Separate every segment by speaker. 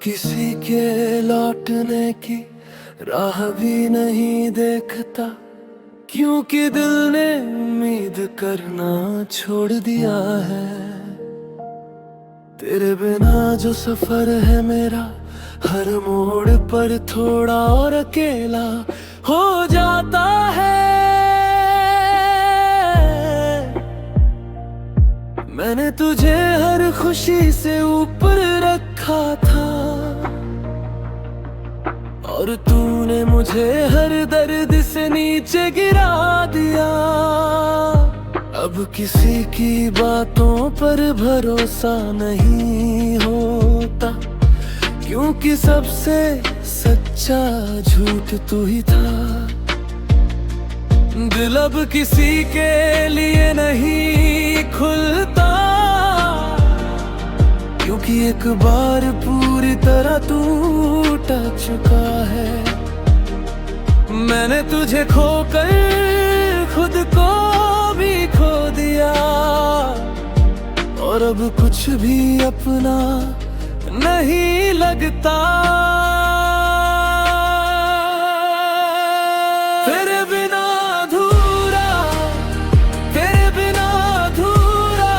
Speaker 1: किसी के लौटने की राह भी नहीं देखता, क्योंकि दिल ने उम्मीद करना छोड़ दिया है। तेरे बिना जो सफर है मेरा, हर मोड़ पर थोड़ा और अकेला हो जाता है। मैंने तुझे हर खुशी से ऊपर रखा था, और तूने मुझे हर दर्द से नीचे गिरा दिया। अब किसी की बातों पर भरोसा नहीं होता, क्योंकि सबसे सच्चा झूठ तू ही था। दिल अब किसी के लिए नहीं खुलता, क्योंकि एक बार पूरी तरह टूट चुका है। मैंने तुझे खोकर खुद को भी खो दिया, और अब कुछ भी अपना नहीं लगता। तेरे बिना अधूरा, तेरे बिना अधूरा,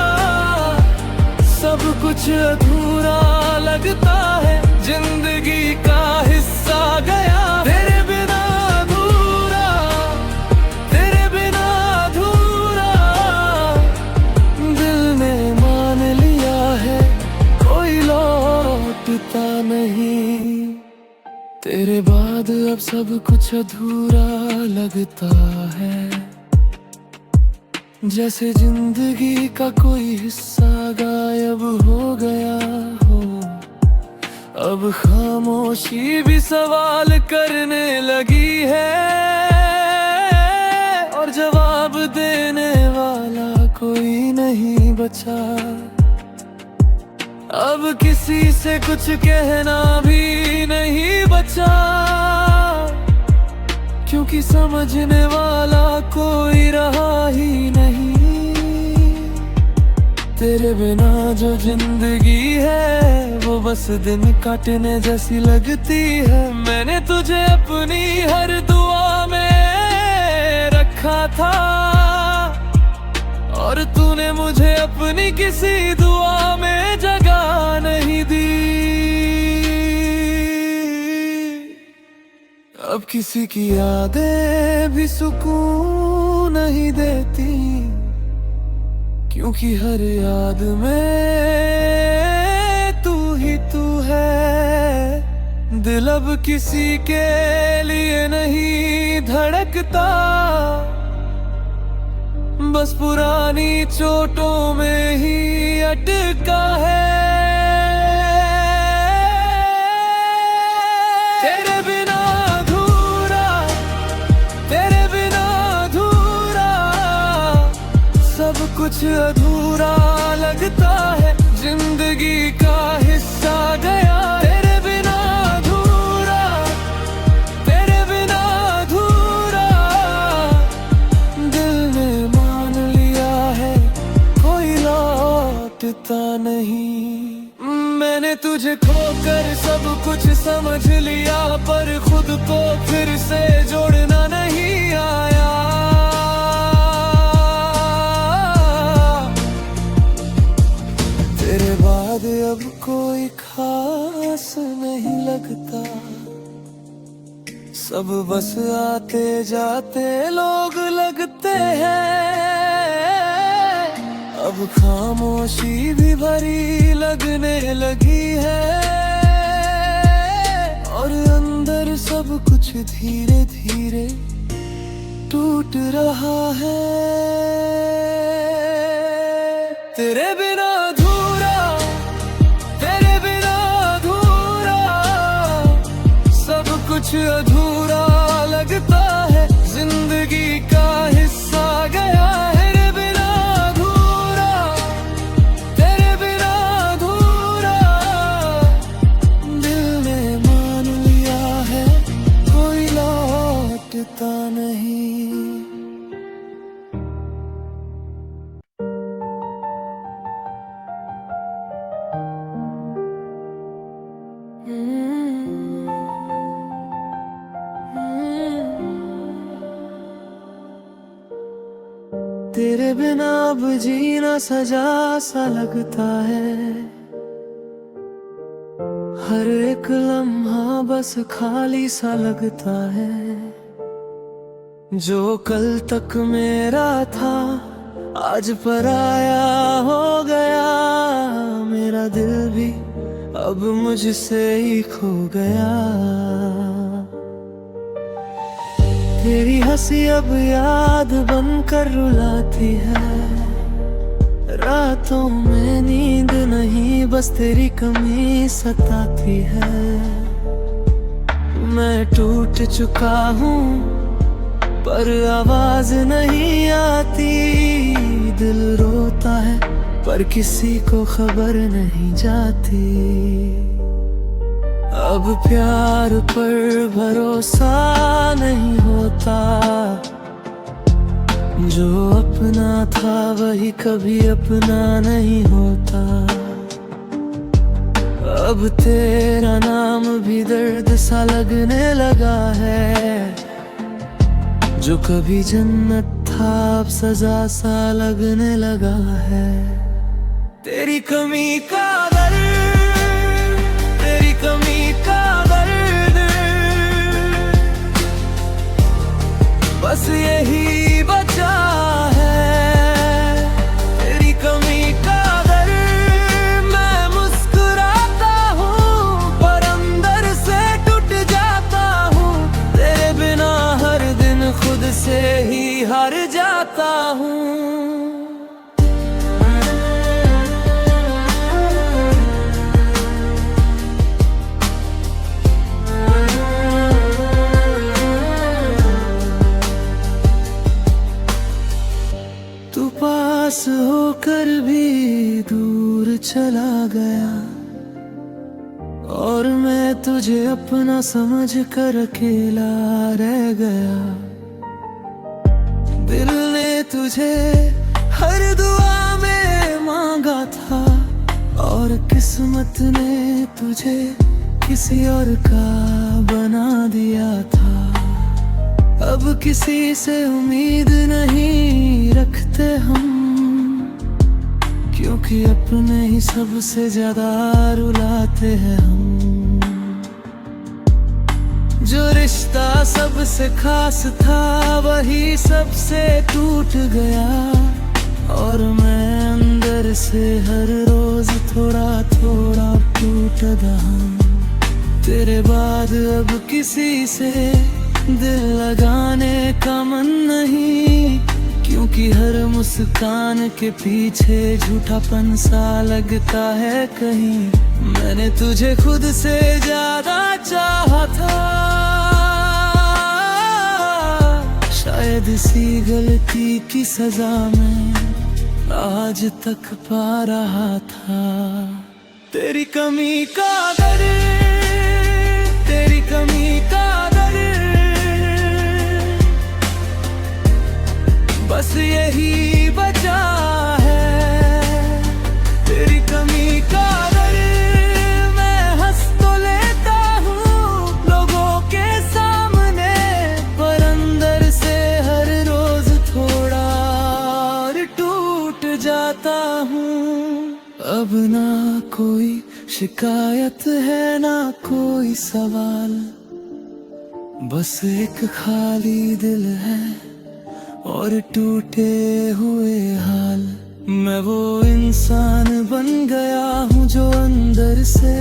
Speaker 1: सब कुछ अधूरा लगता है। जिंदगी का हिस्सा गया तेरे बिना अधूरा, तेरे बिना अधूरा। दिल ने मान लिया है, कोई लौटता नहीं। तेरे बाद अब सब कुछ अधूरा लगता है, जैसे जिंदगी का कोई हिस्सा गायब हो गया हो। अब खामोशी भी सवाल करने लगी है, और जवाब देने वाला कोई नहीं बचा। अब किसी से कुछ कहना भी नहीं बचा, क्योंकि समझने वाला कोई रहा ही नहीं। तेरे बिना जो जिंदगी है, वो बस दिन काटने जैसी लगती है। मैंने तुझे अपनी हर दुआ में रखा था, और तूने मुझे अपनी किसी दुआ में जगह नहीं दी। अब किसी की यादें भी सुकून नहीं देती, क्योंकि हर याद में तू ही तू है। दिल अब किसी के लिए नहीं धड़कता, बस पुरानी चोटों में ही अटका है। तेरे बिना अधूरा, तेरे बिना अधूरा, सब कुछ अधूरा लगता है। जिंदगी का हिस्सा गया तेरे बिना अधूरा, तेरे बिना अधूरा। दिल ने मान लिया है, कोई लौटता नहीं। मैंने तुझे खोकर सब कुछ समझ लिया, पर खुद को फिर से जोड़ना नहीं आया। तेरे बाद अब कोई खास नहीं लगता, सब बस आते जाते लोग लगते हैं। अब खामोशी भी भरी लगने लगी है, और अंदर सब कुछ धीरे धीरे टूट रहा है। तेरे बिना अधूरा, तेरे बिना अधूरा, सब कुछ अधूरा लगता है। जिंदगी का हिस्सा गया तेरे बिना अधूरा, तेरे बिना अधूरा। दिल ने मान लिया है, कोई लौटता नहीं। तेरे बिना अब जीना सजा सा लगता है। हर एक लम्हा बस खाली सा लगता है। जो कल तक मेरा था आज पराया हो गया। मेरा दिल भी अब मुझसे ही खो गया। तेरी हंसी अब याद बनकर रुलाती है। रातों में नींद नहीं बस तेरी कमी सताती है। मैं टूट चुका हूँ पर आवाज नहीं आती। दिल रोता है पर किसी को खबर नहीं जाती। अब प्यार पर भरोसा नहीं होता। जो अपना था वही कभी अपना नहीं होता। अब तेरा नाम भी दर्द सा लगने लगा है। जो कभी जन्नत था अब सजा सा लगने लगा है। तेरी कमी का दर्द, तेरी कमी का दर्द, बस यही बचा है। तेरी कमी का दर्द, मैं मुस्कुराता हूँ पर अंदर से टूट जाता हूँ। तेरे बिना हर दिन खुद से ही हार जाता हूँ। तू पास होकर भी दूर चला गया और मैं तुझे अपना समझ कर अकेला रह गया। दिल ने तुझे हर दुआ में मांगा था और किस्मत ने तुझे किसी और का बना दिया था। अब किसी से उम्मीद नहीं रखते हम, क्योंकि अपने ही सबसे ज्यादा रुलाते हैं हम। जो रिश्ता सबसे खास था वही सबसे टूट गया और मैं अंदर से हर रोज थोड़ा थोड़ा टूटता हूँ। तेरे बाद अब किसी से दिल लगाने का मन नहीं, क्योंकि हर मुस्कान के पीछे झूठापन सा लगता है कहीं। मैंने तुझे खुद से ज्यादा चाहा था, शायद इसी गलती की सजा में आज तक पा रहा था। तेरी कमी का दर्द, तेरी कमी का दर्द, बस यही बचा है। तेरी कमी का दर्द, मैं हंस तो लेता हूँ लोगों के सामने, पर अंदर से हर रोज थोड़ा और टूट जाता हूँ। अब ना कोई शिकायत है ना कोई सवाल, बस एक खाली दिल है और टूटे हुए हाल। मैं वो इंसान बन गया हूँ जो अंदर से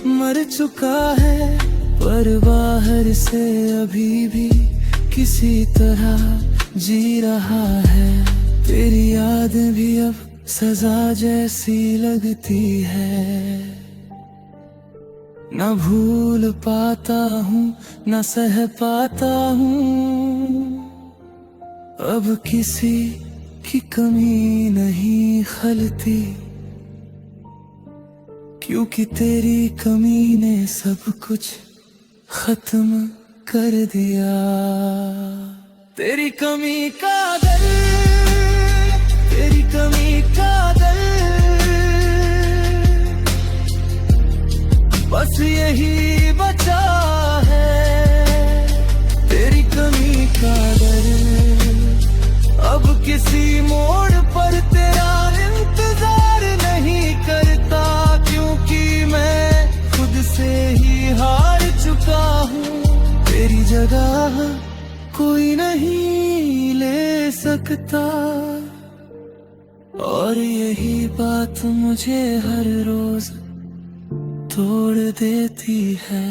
Speaker 1: मर चुका है, पर बाहर से अभी भी किसी तरह जी रहा है। तेरी याद भी अब सजा जैसी लगती है। ना भूल पाता हूँ ना सह पाता हूँ, अब किसी की कमी नहीं खलती, क्योंकि तेरी कमी ने सब कुछ खत्म कर दिया। तेरी कमी का दर्द, तेरी कमी का दर्द, बस यही बचा है। तेरी कमी का दर्द अब किसी तेरी जगह कोई नहीं ले सकता, और यही बात मुझे हर रोज तोड़ देती है।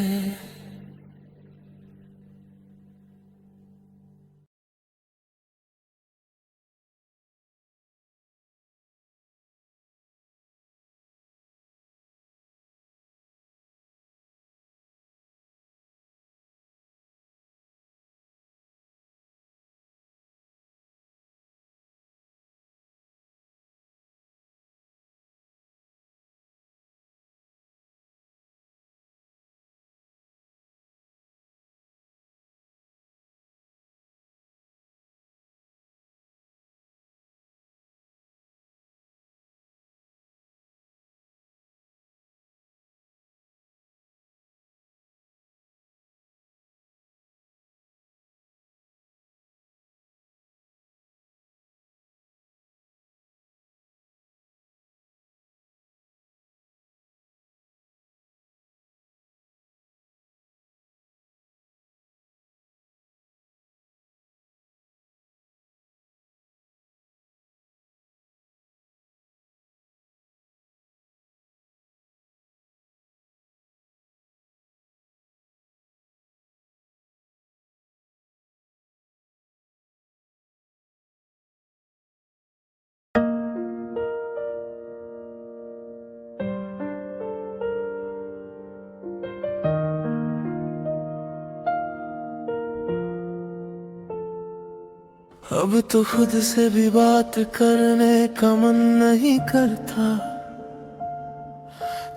Speaker 1: अब तो खुद से भी बात करने का मन नहीं करता,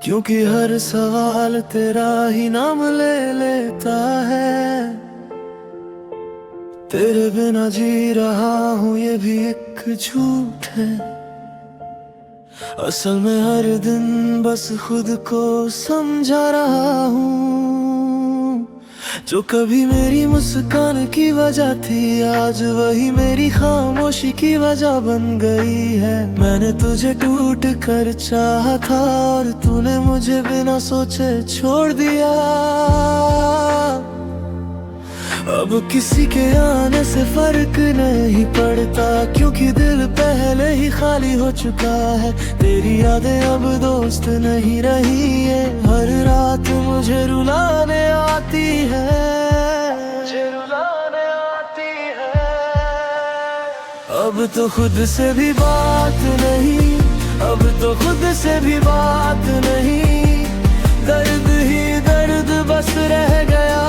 Speaker 1: क्योंकि हर सवाल तेरा ही नाम ले लेता है। तेरे बिना जी रहा हूँ ये भी एक झूठ है, असल में हर दिन बस खुद को समझा रहा हूँ। जो कभी मेरी मुस्कान की वजह थी, आज वही मेरी खामोशी की वजह बन गई है। मैंने तुझे टूट कर चाहा था, और तूने मुझे बिना सोचे छोड़ दिया। अब किसी के आने से फर्क नहीं पड़ता, क्योंकि दिल पहले ही खाली हो चुका है। तेरी यादें अब दोस्त नहीं रही है, हर रात मुझे रुलाने आती है, मुझे रुलाने आती है। अब तो खुद से भी बात नहीं, अब तो खुद से भी बात नहीं, दर्द ही दर्द बस रह गया।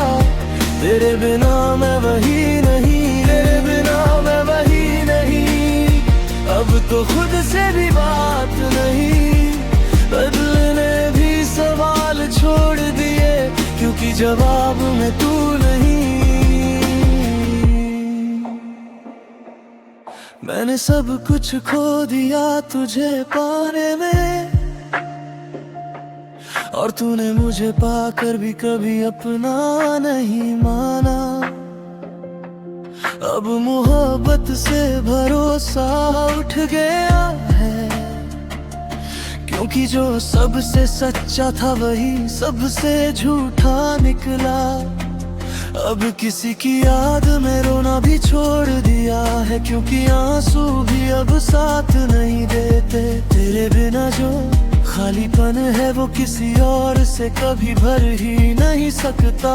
Speaker 1: तेरे बिना मैं वही नहीं, तेरे बिना मैं वही नहीं। अब तो खुद से भी बात नहीं, बदलने भी सवाल छोड़ दिए, क्योंकि जवाब में तू नहीं। मैंने सब कुछ खो दिया तुझे पाने में, और तूने मुझे पाकर भी कभी अपना नहीं माना। अब मोहब्बत से भरोसा उठ गया है, क्योंकि जो सबसे सच्चा था वही सबसे झूठा निकला। अब किसी की याद में रोना भी छोड़ दिया है, क्योंकि आंसू भी अब साथ नहीं देते। तेरे बिना जो खालीपन है वो किसी और से कभी भर ही नहीं सकता।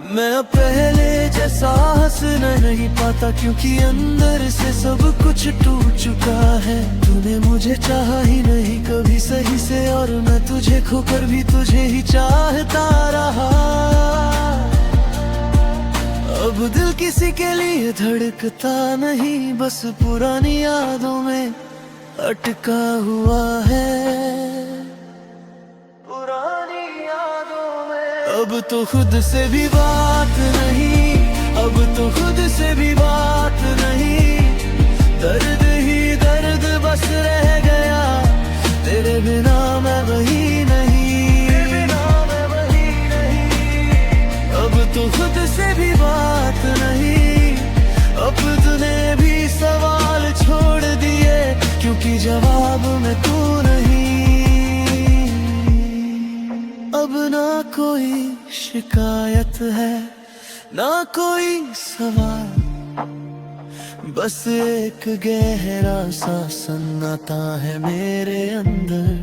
Speaker 1: मैं पहले जैसा हंसना नहीं पाता, क्योंकि अंदर से सब कुछ टूट चुका है। तूने मुझे चाहा ही नहीं कभी सही से, और मैं तुझे खोकर भी तुझे ही चाहता रहा। अब दिल किसी के लिए धड़कता नहीं, बस पुरानी यादों में अटका हुआ है, पुरानी यादों में। अब तो खुद से भी बात नहीं, अब तो खुद से भी बात नहीं, दर्द ही दर्द बस रह गया। तेरे बिना मैं वही नहीं, तेरे बिना मैं वही नहीं। अब तो खुद से भी बात नहीं, अब तूने भी सवाल छोड़ दिए, क्योंकि जवाब में तू नहीं। अब ना कोई शिकायत है ना कोई सवाल, बस एक गहरा सा सन्नाटा है मेरे अंदर।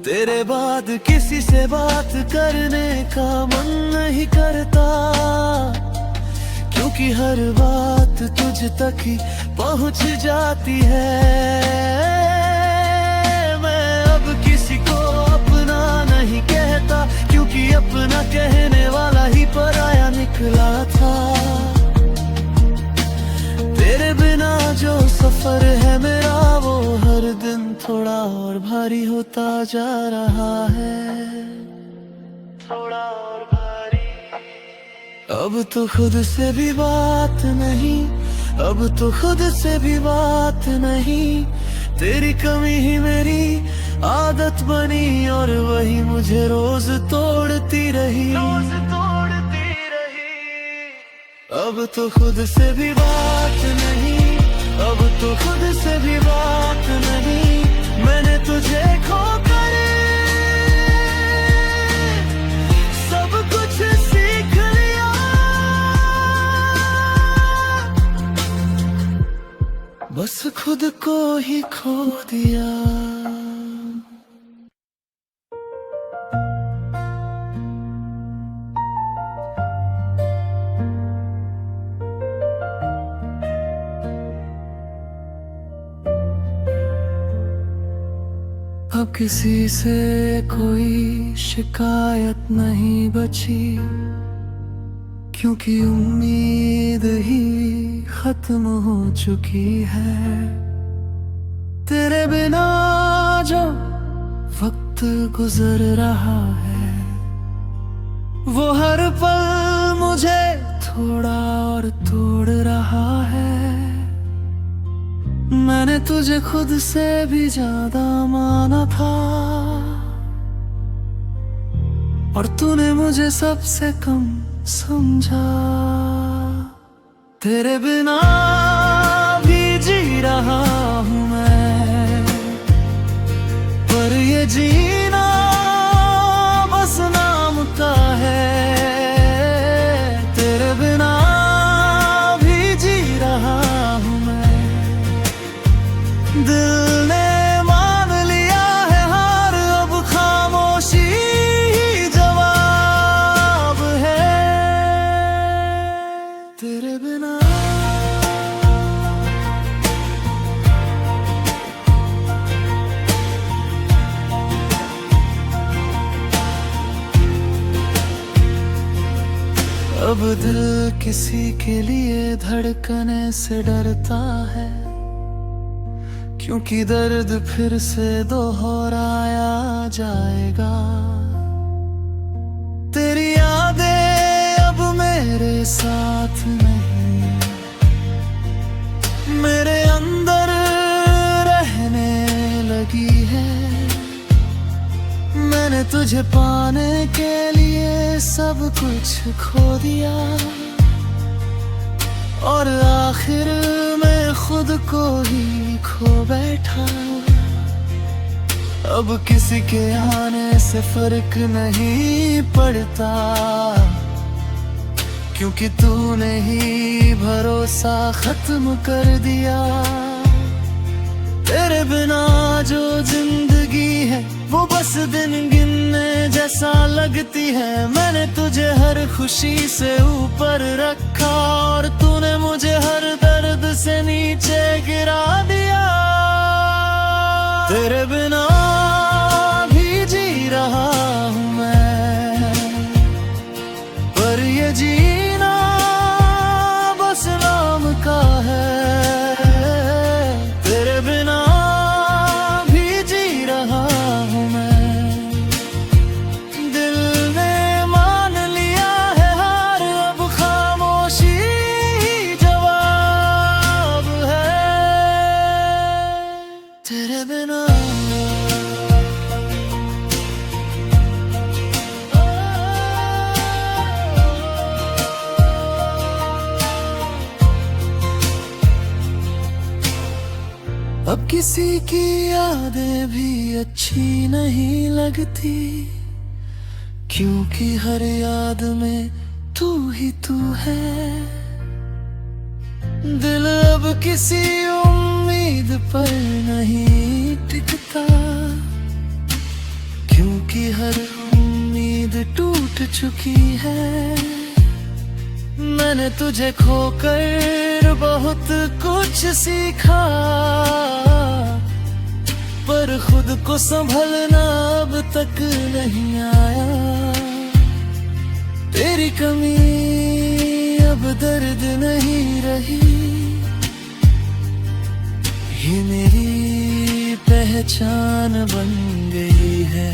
Speaker 1: तेरे बाद किसी से बात करने का मन नहीं करता, क्योंकि हर बात तुझ तक ही पहुंच जाती है। मैं अब किसी को अपना नहीं कहता, क्योंकि अपना कहने वाला ही पराया निकला था। तेरे बिना जो सफर है मेरा, वो हर दिन थोड़ा और भारी होता जा रहा है, थोड़ा और भारी। अब तो खुद से भी बात नहीं, अब तो खुद से भी बात नहीं। तेरी कमी ही मेरी आदत बनी, और वही मुझे रोज तोड़ती रही, रोज तोड़ती रही। अब तो खुद से भी बात नहीं, अब तो खुद से भी बात नहीं। मैंने तुझे खोकर सब कुछ सीख लिया, बस खुद को ही खो दिया। अब किसी से कोई शिकायत नहीं बची, क्योंकि उम्मीद ही खत्म हो चुकी है। तेरे बिना जो वक्त गुजर रहा है, वो हर पल मुझे थोड़ा और तोड़ रहा है। मैंने तुझे खुद से भी ज्यादा माना था, और तूने मुझे सबसे कम समझा। तेरे बिना भी जी रहा हूँ मैं, पर ये जीना बस नाम का है। तेरे बिना भी जी रहा हूँ मैं, दिल ने मान लिया है हार, अब खामोशी ही जवाब है। तेरे बिना अब दिल किसी के लिए धड़कने से डरता है, क्योंकि दर्द फिर से दोहराया जाएगा। तेरी यादें अब मेरे साथ नहीं, मेरे अंदर रहने लगी है। मैंने तुझे पाने के लिए सब कुछ खो दिया, और आखिर में खुद को ही खो बैठा। अब किसी के आने से फर्क नहीं पड़ता, क्योंकि तूने ही भरोसा खत्म कर दिया। तेरे बिना जो जिंदगी है, वो बस दिन गिनने जैसा लगती है। मैंने तुझे हर खुशी से ऊपर रखा, और तूने मुझे हर दर्द से नीचे गिरा दिया। तेरे बिना भी जी रहा हूँ मैं, पर ये जीना बस नाम का है। तेरे बिना भी जी रहा हूँ मैं, दिल ने मान लिया है हार, अब खामोशी ही जवाब है। तेरे बिना अब किसी की यादें भी अच्छी नहीं लगती, क्योंकि हर याद में तू ही तू है। दिल अब किसी उम्मीद पर नहीं टिकता, क्योंकि हर उम्मीद टूट चुकी है। मैंने तुझे खोकर बहुत कुछ सीखा, पर खुद को संभलना अब तक नहीं आया। तेरी कमी अब दर्द नहीं रही, ये मेरी पहचान बन गई है।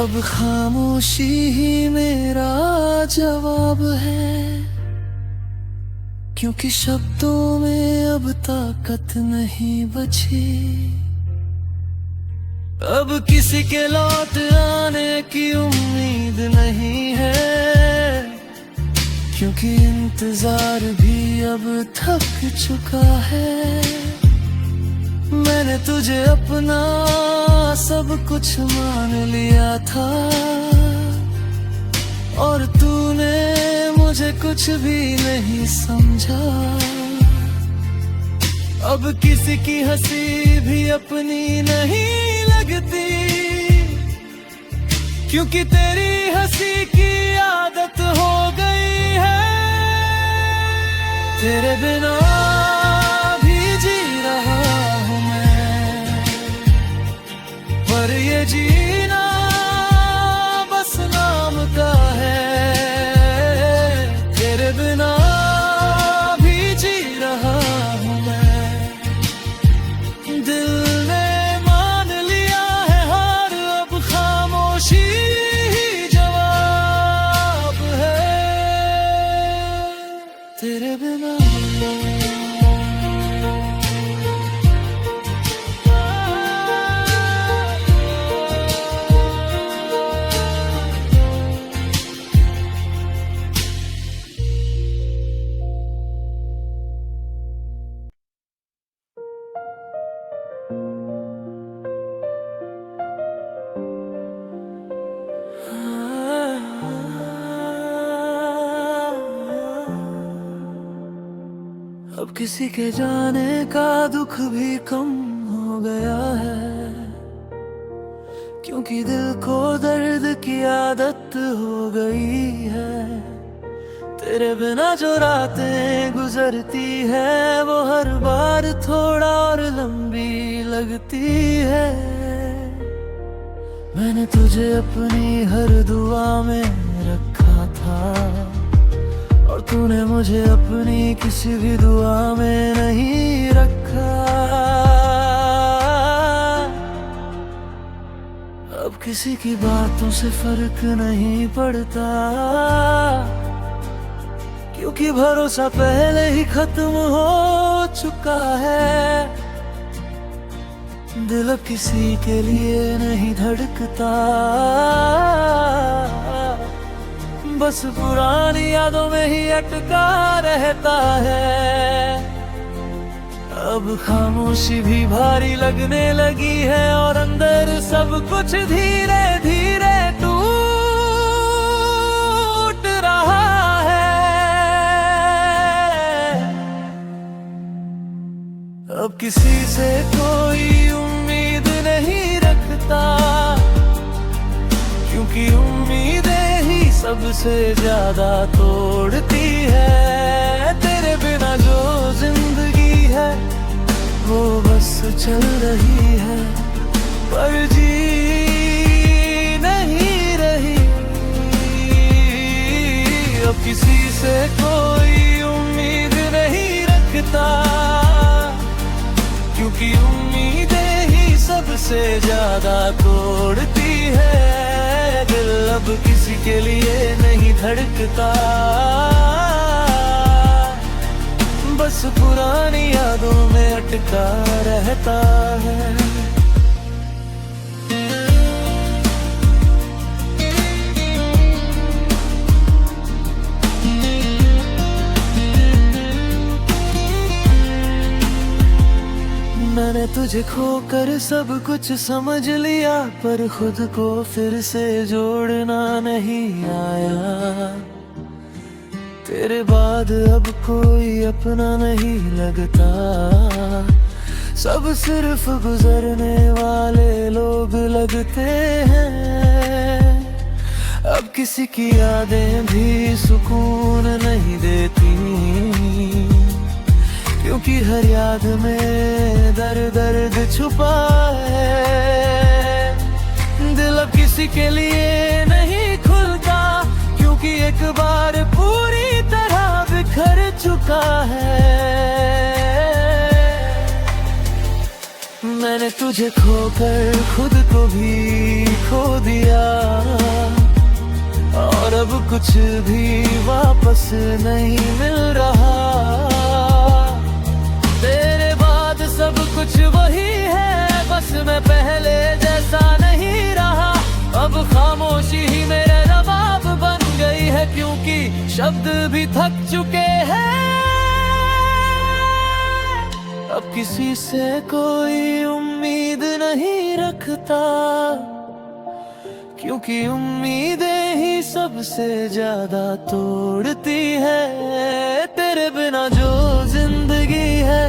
Speaker 1: अब खामोशी ही मेरा जवाब है, क्योंकि शब्दों में अब ताकत नहीं बची। अब किसी के लौट आने की उम्मीद नहीं है, क्योंकि इंतजार भी अब थक चुका है। मैंने तुझे अपना सब कुछ मान लिया था, और तूने मुझे कुछ भी नहीं समझा। अब किसी की हंसी भी अपनी नहीं लगती, क्योंकि तेरी हंसी की आदत हो गई है। तेरे बिना भी जी रहा हूँ मैं, पर ये जीना बस नाम का है। तेरे बिना भी जी रहा हूँ मैं, दिल ने मान लिया है हार, अब खामोशी ही जवाब है। तेरे बिना अब किसी के जाने का दुख भी कम हो गया है, क्योंकि दिल को दर्द की आदत हो गई है। तेरे बिना जो रातें गुजरती है, वो हर बार थोड़ा और लंबी लगती है। मैंने तुझे अपनी हर दुआ में रखा था, और तूने मुझे अपनी किसी भी दुआ में नहीं रखा। अब किसी की बातों से फर्क नहीं पड़ता, क्योंकि भरोसा पहले ही खत्म हो चुका है। दिल अब किसी के लिए नहीं धड़कता, बस पुरानी यादों में ही अटका रहता है। अब खामोशी भी भारी लगने लगी है, और अंदर सब कुछ धीरे धीरे टूट रहा है। अब किसी से कोई उम्मीद नहीं रखता, क्योंकि उम्मीदें सबसे ज्यादा तोड़ती है। तेरे बिना जो जिंदगी है, वो बस चल रही है, पर जी नहीं रही। अब किसी से कोई उम्मीद नहीं रखता, क्योंकि उम्मीदें ही सबसे ज्यादा तोड़ती है। दिल अब किसी के लिए नहीं धड़कता, बस पुरानी यादों में अटका रहता है। मैंने तुझे तुझे खोकर सब कुछ समझ लिया, पर खुद को फिर से जोड़ना नहीं आया। तेरे बाद अब कोई अपना नहीं लगता, सब सिर्फ गुजरने वाले लोग लगते हैं। अब किसी की यादें भी सुकून नहीं देती, क्योंकि हर याद में दर्द छुपा है। दिल अब किसी के लिए नहीं खुलता, क्योंकि एक बार पूरी तरह बिखर चुका है। मैंने तुझे खोकर खुद को भी खो दिया, और अब कुछ भी वापस नहीं मिल रहा। तेरे बाद सब कुछ वही है, बस मैं पहले जैसा नहीं रहा। अब खामोशी ही मेरे रबाब बन गई है, क्योंकि शब्द भी थक चुके हैं। अब किसी से कोई उम्मीद नहीं रखता, क्योंकि उम्मीदें ही सबसे ज्यादा तोड़ती है। तेरे बिना जो जिंदगी है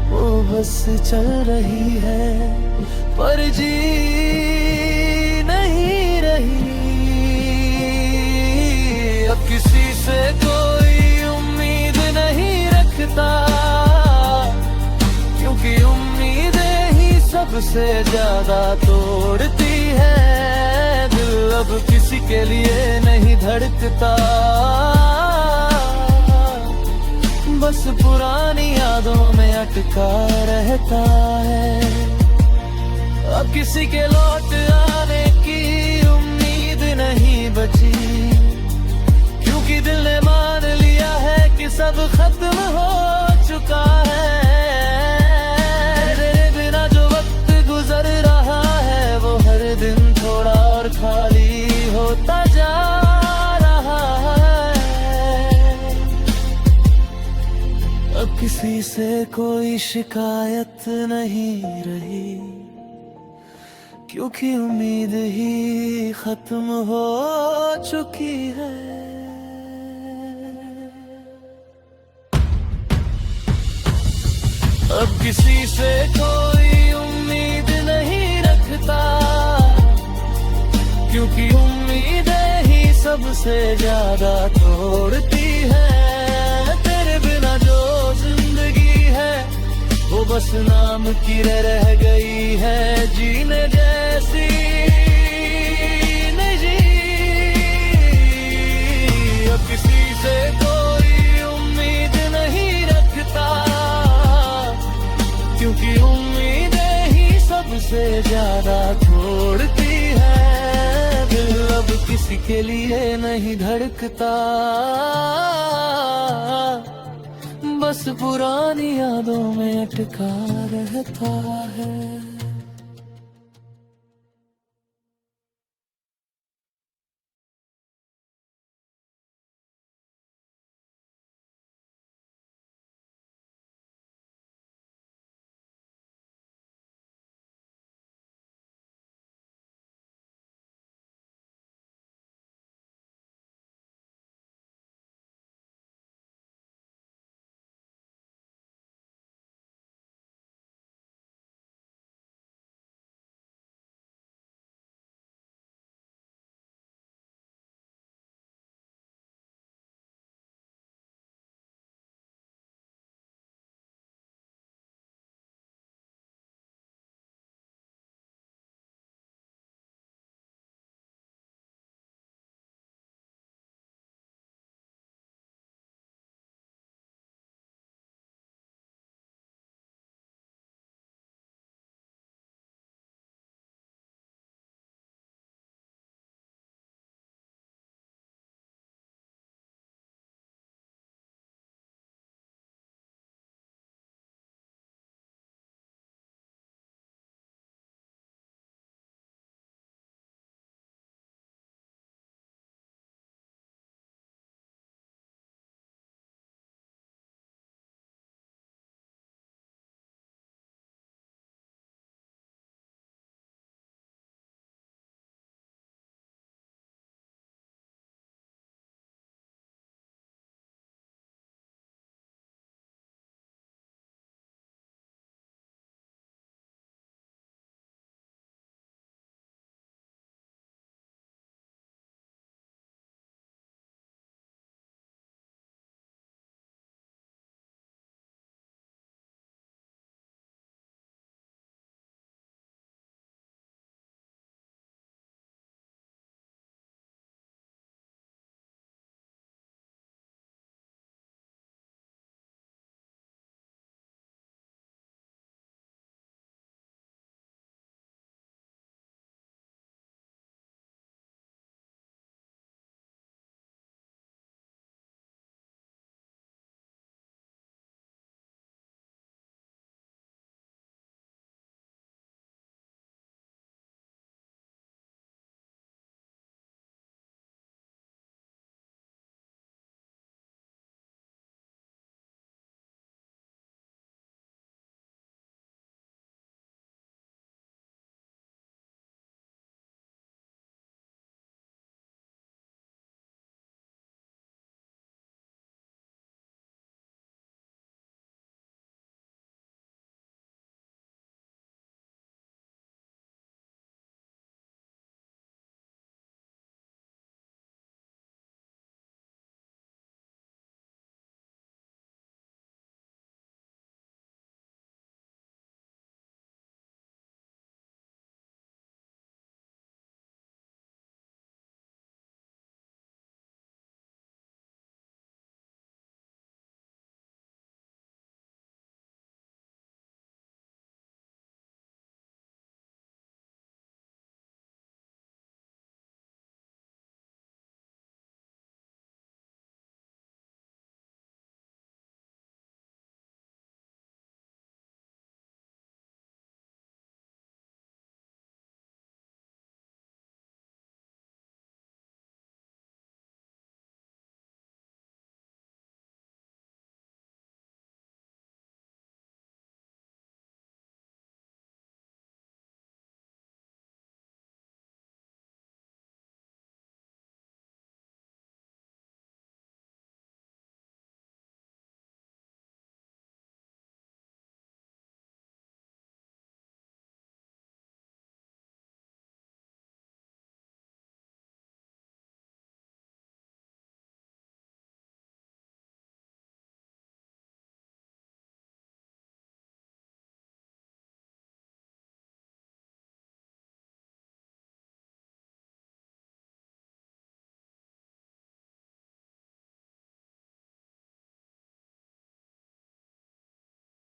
Speaker 1: वो बस चल रही है, पर जी नहीं रही। अब किसी से कोई उम्मीद नहीं रखता, क्योंकि उम्मीदें ही सबसे ज्यादा तोड़ती है। दिल अब किसी के लिए नहीं धड़कता, बस पुरानी यादों में अटका रहता है। अब किसी के लौट आने की उम्मीद नहीं बची, क्योंकि दिल ने मान लिया है कि सब खत्म हो चुका है। तेरे बिना जो वक्त गुजर रहा है, वो हर दिन थोड़ा और खाली होता जा रहा है। अब किसी से कोई शिकायत नहीं रही, क्योंकि उम्मीद ही खत्म हो चुकी है। अब किसी से कोई उम्मीद नहीं रखता, क्योंकि उम्मीदें ही सबसे ज्यादा तोड़ती है। तेरे बिना जो जिंदगी है वो बस नाम की रह गई है, जीने जैसी नहीं। अब किसी से कोई उम्मीद नहीं रखता, क्योंकि उम्मीदें ही सबसे ज्यादा तोड़ती है। दिल अब किसी के लिए नहीं धड़कता, बस पुरानी यादों में अटका रहता है।